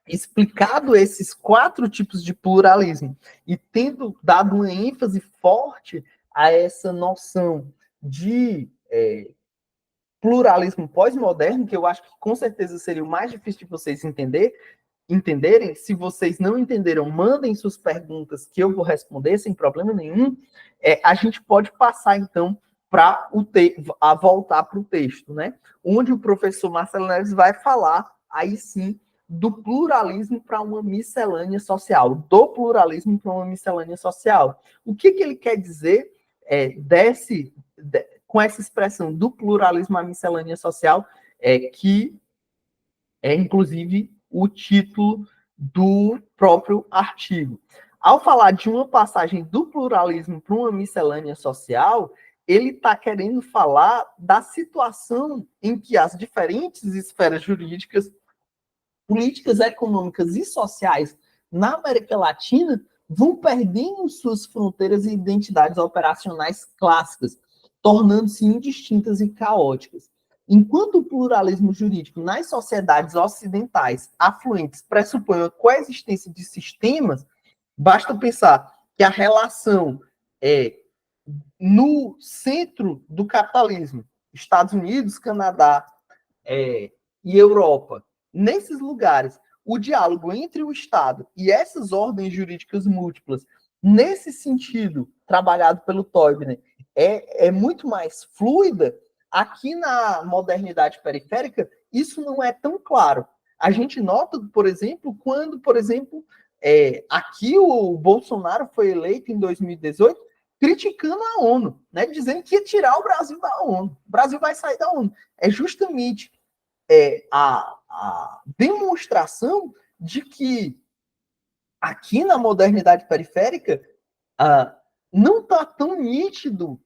Speaker 1: Explicado esses 4 tipos de pluralismo e tendo dado uma ênfase forte a essa noção de pluralismo pós-moderno, que eu acho que com certeza seria o mais difícil de vocês entenderem. Se vocês não entenderam, mandem suas perguntas que eu vou responder sem problema nenhum. A gente pode passar, então, para voltar para o texto, né? Onde o professor Marcelo Neves vai falar, aí sim, do pluralismo para uma miscelânea social, do pluralismo para uma miscelânea social. O que ele quer dizer com essa expressão do pluralismo à miscelânea social, que é, inclusive, o título do próprio artigo. Ao falar de uma passagem do pluralismo para uma miscelânea social, ele está querendo falar da situação em que as diferentes esferas jurídicas, políticas, econômicas e sociais na América Latina vão perdendo suas fronteiras e identidades operacionais clássicas, tornando-se indistintas e caóticas. Enquanto o pluralismo jurídico nas sociedades ocidentais afluentes pressupõe a coexistência de sistemas, basta pensar que a relação é no centro do capitalismo, Estados Unidos, Canadá e Europa, nesses lugares, o diálogo entre o Estado e essas ordens jurídicas múltiplas, nesse sentido, trabalhado pelo Toibner, é muito mais fluida. Aqui na modernidade periférica, isso não é tão claro. A gente nota, por exemplo, quando, aqui o Bolsonaro foi eleito em 2018, criticando a ONU, né, dizendo que ia tirar o Brasil da ONU. O Brasil vai sair da ONU. É justamente a demonstração de que aqui na modernidade periférica não está tão nítido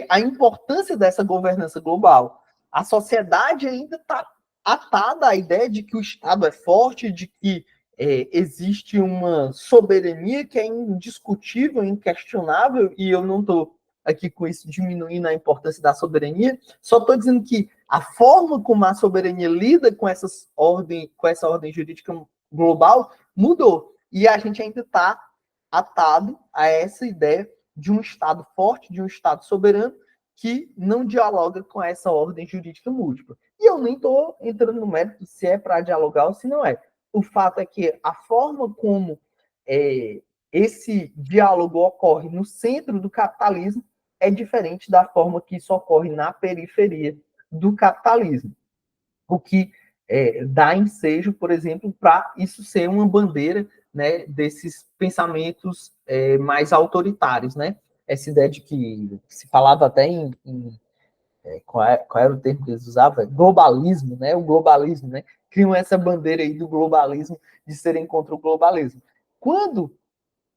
Speaker 1: a importância dessa governança global. A sociedade ainda está atada à ideia de que o Estado é forte, de que existe uma soberania que é indiscutível, inquestionável, e eu não estou aqui com isso diminuindo a importância da soberania, só estou dizendo que a forma como a soberania lida com essa ordem jurídica global mudou. E a gente ainda está atado a essa ideia de um Estado forte, de um Estado soberano, que não dialoga com essa ordem jurídica múltipla. E eu nem estou entrando no mérito se é para dialogar ou se não é. O fato é que a forma como esse diálogo ocorre no centro do capitalismo é diferente da forma que isso ocorre na periferia do capitalismo. O que dá ensejo, por exemplo, para isso ser uma bandeira, né, desses pensamentos mais autoritários, né? Essa ideia de que se falava até qual era o termo que eles usavam? Globalismo, né? O globalismo, né? Criam essa bandeira aí do globalismo, de serem contra o globalismo. Quando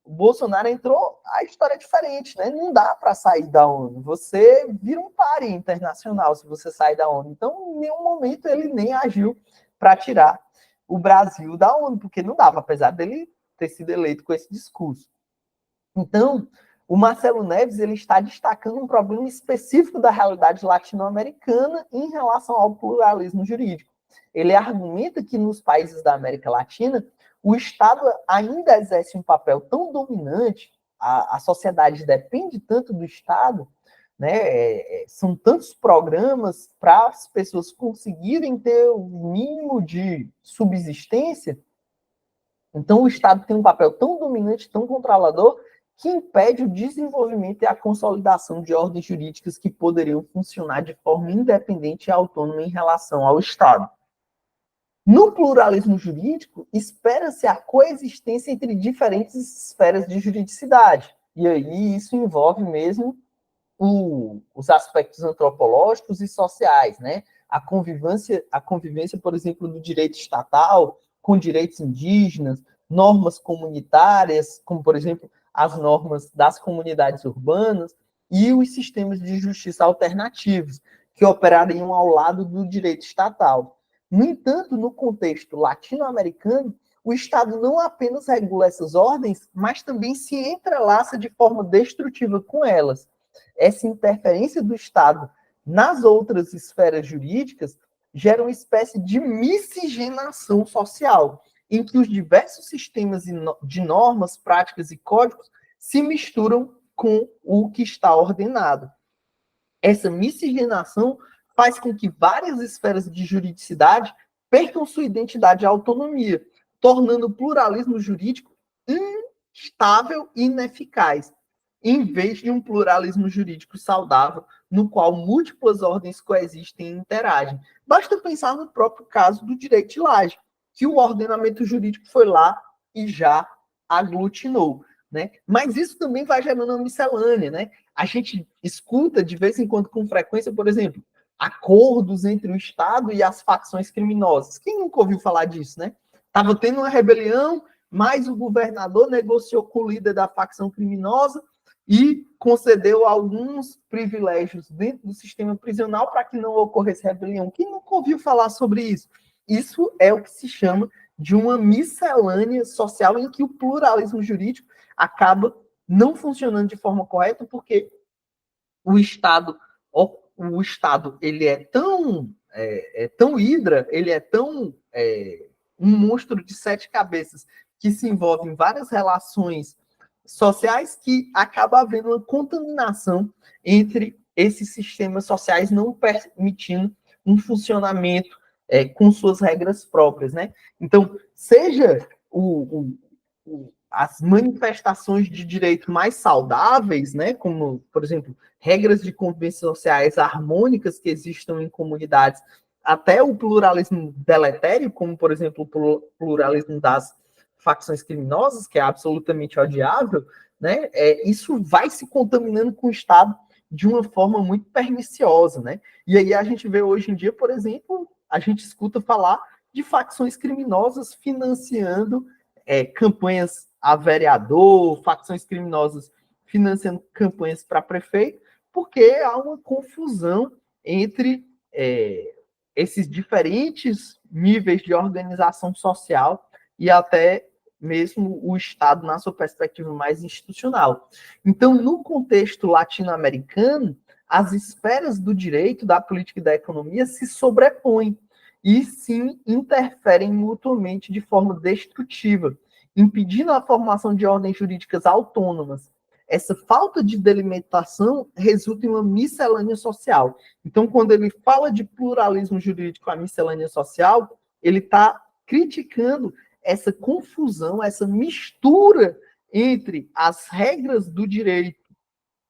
Speaker 1: o Bolsonaro entrou, a história é diferente, né? Não dá para sair da ONU. Você vira um páreo internacional se você sair da ONU. Então, em nenhum momento ele nem agiu para tirar o Brasil da ONU, porque não dava, apesar dele ter sido eleito com esse discurso. Então, o Marcelo Neves ele está destacando um problema específico da realidade latino-americana em relação ao pluralismo jurídico. Ele argumenta que nos países da América Latina, o Estado ainda exerce um papel tão dominante, a sociedade depende tanto do Estado, né? São tantos programas para as pessoas conseguirem ter o mínimo de subsistência. Então, o Estado tem um papel tão dominante, tão controlador, que impede o desenvolvimento e a consolidação de ordens jurídicas que poderiam funcionar de forma independente e autônoma em relação ao Estado. No pluralismo jurídico, espera-se a coexistência entre diferentes esferas de juridicidade. E aí isso envolve mesmo os aspectos antropológicos e sociais, né? A convivência, por exemplo, do direito estatal com direitos indígenas, normas comunitárias, como, por exemplo, as normas das comunidades urbanas e os sistemas de justiça alternativos, que operariam ao lado do direito estatal. No entanto, no contexto latino-americano, o Estado não apenas regula essas ordens, mas também se entrelaça de forma destrutiva com elas. Essa interferência do Estado nas outras esferas jurídicas gera uma espécie de miscigenação social, em que os diversos sistemas de normas, práticas e códigos se misturam com o que está ordenado. Essa miscigenação faz com que várias esferas de juridicidade percam sua identidade e autonomia, tornando o pluralismo jurídico instável e ineficaz, em vez de um pluralismo jurídico saudável, no qual múltiplas ordens coexistem e interagem. Basta pensar no próprio caso do direito de laje, que o ordenamento jurídico foi lá e já aglutinou, né? Mas isso também vai gerando uma miscelânea, né? A gente escuta de vez em quando com frequência, por exemplo, acordos entre o Estado e as facções criminosas. Quem nunca ouviu falar disso, né? Estava tendo uma rebelião, mas o governador negociou com o líder da facção criminosa e concedeu alguns privilégios dentro do sistema prisional para que não ocorresse rebelião. Quem nunca ouviu falar sobre isso? Isso é o que se chama de uma miscelânea social em que o pluralismo jurídico acaba não funcionando de forma correta, porque o Estado, ele é tão hidra, ele é tão um monstro de sete cabeças que se envolve em várias relações sociais que acaba havendo uma contaminação entre esses sistemas sociais, não permitindo um funcionamento com suas regras próprias, né? Então, seja as manifestações de direito mais saudáveis, né, como, por exemplo, regras de convivência sociais harmônicas que existam em comunidades, até o pluralismo deletério, como, por exemplo, o pluralismo das facções criminosas, que é absolutamente odiável, né, isso vai se contaminando com o Estado de uma forma muito perniciosa, né? E aí a gente vê hoje em dia, por exemplo, a gente escuta falar de facções criminosas financiando campanhas a vereador, facções criminosas financiando campanhas para prefeito, porque há uma confusão entre esses diferentes níveis de organização social e até mesmo o Estado na sua perspectiva mais institucional. Então, no contexto latino-americano, as esferas do direito, da política e da economia se sobrepõem e sim interferem mutuamente de forma destrutiva, impedindo a formação de ordens jurídicas autônomas. Essa falta de delimitação resulta em uma miscelânea social. Então, quando ele fala de pluralismo jurídico, a miscelânea social, ele está criticando essa confusão, essa mistura entre as regras do direito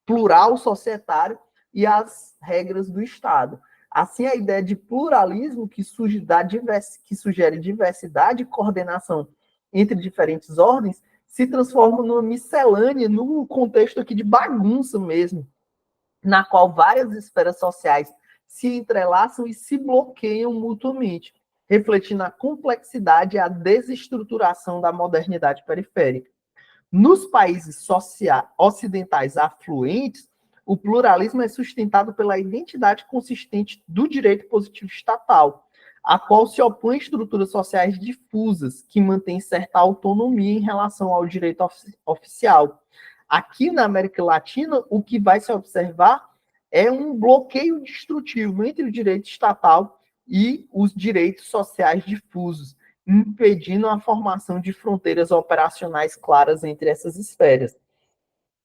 Speaker 1: plural societário e as regras do Estado. Assim, a ideia de pluralismo que sugere diversidade e coordenação entre diferentes ordens se transforma numa miscelânea, num contexto aqui de bagunça mesmo, na qual várias esferas sociais se entrelaçam e se bloqueiam mutuamente, refletindo a complexidade e a desestruturação da modernidade periférica. Nos países ocidentais afluentes, o pluralismo é sustentado pela identidade consistente do direito positivo estatal, a qual se opõe a estruturas sociais difusas, que mantêm certa autonomia em relação ao direito oficial. Aqui na América Latina, o que vai se observar é um bloqueio destrutivo entre o direito estatal e os direitos sociais difusos, impedindo a formação de fronteiras operacionais claras entre essas esferas.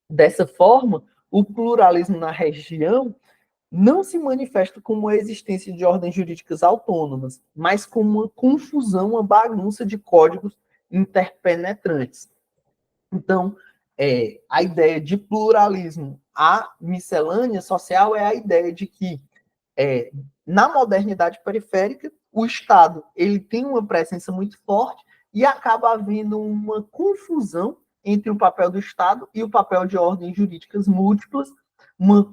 Speaker 1: Dessa forma, o pluralismo na região não se manifesta como a existência de ordens jurídicas autônomas, mas como uma confusão, uma bagunça de códigos interpenetrantes. Então, a ideia de pluralismo, a miscelânea social é a ideia de que, na modernidade periférica, o Estado ele tem uma presença muito forte e acaba havendo uma confusão entre o papel do Estado e o papel de ordens jurídicas múltiplas, um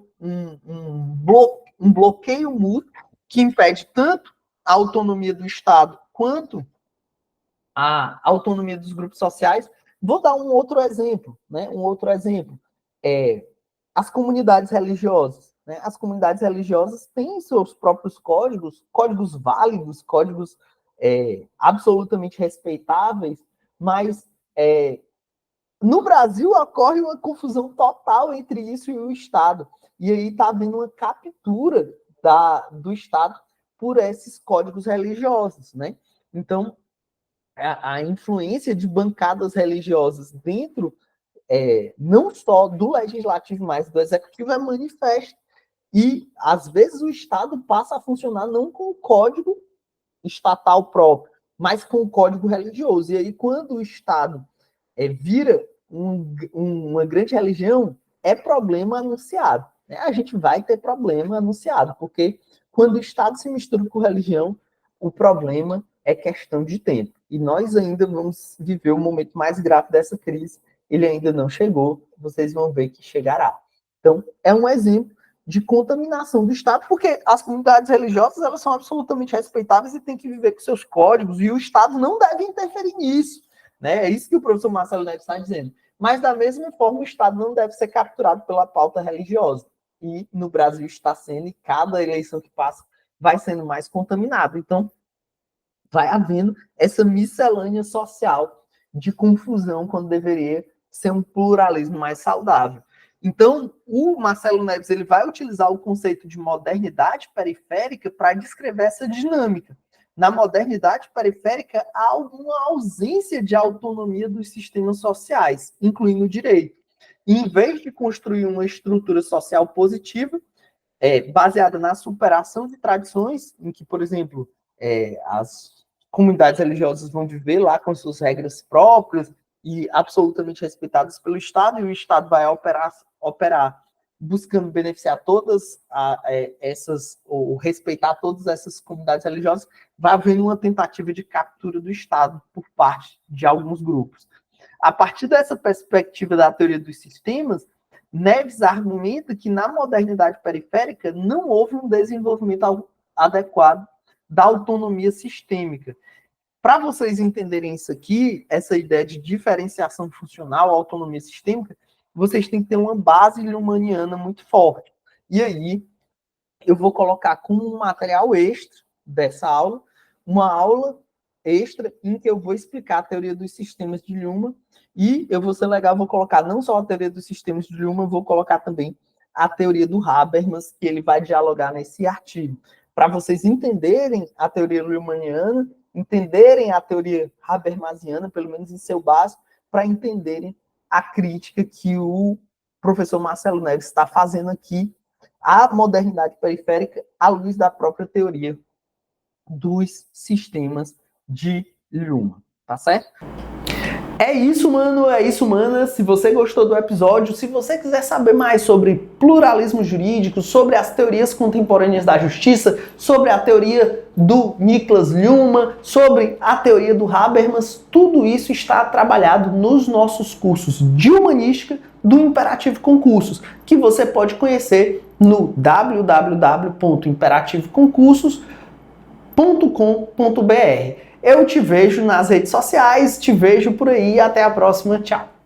Speaker 1: bloqueio mútuo que impede tanto a autonomia do Estado quanto a autonomia dos grupos sociais. Vou dar um outro exemplo, né? As comunidades religiosas. Né? As comunidades religiosas têm seus próprios códigos válidos, códigos absolutamente respeitáveis, mas no Brasil ocorre uma confusão total entre isso e o Estado. E aí está havendo uma captura do Estado por esses códigos religiosos. Né? Então, a influência de bancadas religiosas dentro não só do legislativo, mas do executivo é manifesta. E, às vezes, o Estado passa a funcionar não com o código estatal próprio, mas com o código religioso. E aí, quando o Estado vira uma grande religião, é problema anunciado. Né? A gente vai ter problema anunciado, porque quando o Estado se mistura com religião, o problema é questão de tempo. E nós ainda vamos viver o momento mais grave dessa crise. Ele ainda não chegou, vocês vão ver que chegará. Então, é um exemplo de contaminação do Estado, porque as comunidades religiosas elas são absolutamente respeitáveis e têm que viver com seus códigos, e o Estado não deve interferir nisso. né? É isso que o professor Marcelo Neves está dizendo. Mas, da mesma forma, o Estado não deve ser capturado pela pauta religiosa. E no Brasil está sendo, e cada eleição que passa vai sendo mais contaminado. Então, vai havendo essa miscelânea social de confusão quando deveria ser um pluralismo mais saudável. Então, o Marcelo Neves ele vai utilizar o conceito de modernidade periférica para descrever essa dinâmica. Na modernidade periférica, há uma ausência de autonomia dos sistemas sociais, incluindo o direito. Em vez de construir uma estrutura social positiva, baseada na superação de tradições, em que, por exemplo, as comunidades religiosas vão viver lá com suas regras próprias e absolutamente respeitadas pelo Estado, e o Estado vai operar buscando beneficiar todas ou respeitar todas essas comunidades religiosas, vai havendo uma tentativa de captura do Estado por parte de alguns grupos. A partir dessa perspectiva da teoria dos sistemas, Neves argumenta que na modernidade periférica não houve um desenvolvimento adequado da autonomia sistêmica. Para vocês entenderem isso aqui, essa ideia de diferenciação funcional, autonomia sistêmica, vocês têm que ter uma base lumaniana muito forte. E aí, eu vou colocar como um material extra dessa aula, uma aula extra em que eu vou explicar a teoria dos sistemas de Luhmann, e eu vou ser legal, vou colocar não só a teoria dos sistemas de Luhmann, vou colocar também a teoria do Habermas, que ele vai dialogar nesse artigo, para vocês entenderem a teoria luhmanniana, entenderem a teoria habermasiana, pelo menos em seu básico, para entenderem a crítica que o professor Marcelo Neves está fazendo aqui à modernidade periférica à luz da própria teoria dos sistemas de Luhmann, tá certo? É isso, mano, é isso, mana. Se você gostou do episódio, se você quiser saber mais sobre pluralismo jurídico, sobre as teorias contemporâneas da justiça, sobre a teoria do Niklas Luhmann, sobre a teoria do Habermas, tudo isso está trabalhado nos nossos cursos de humanística do Imperativo Concursos, que você pode conhecer no www.imperativoconcursos.com.br. Eu te vejo nas redes sociais, te vejo por aí, até a próxima, tchau!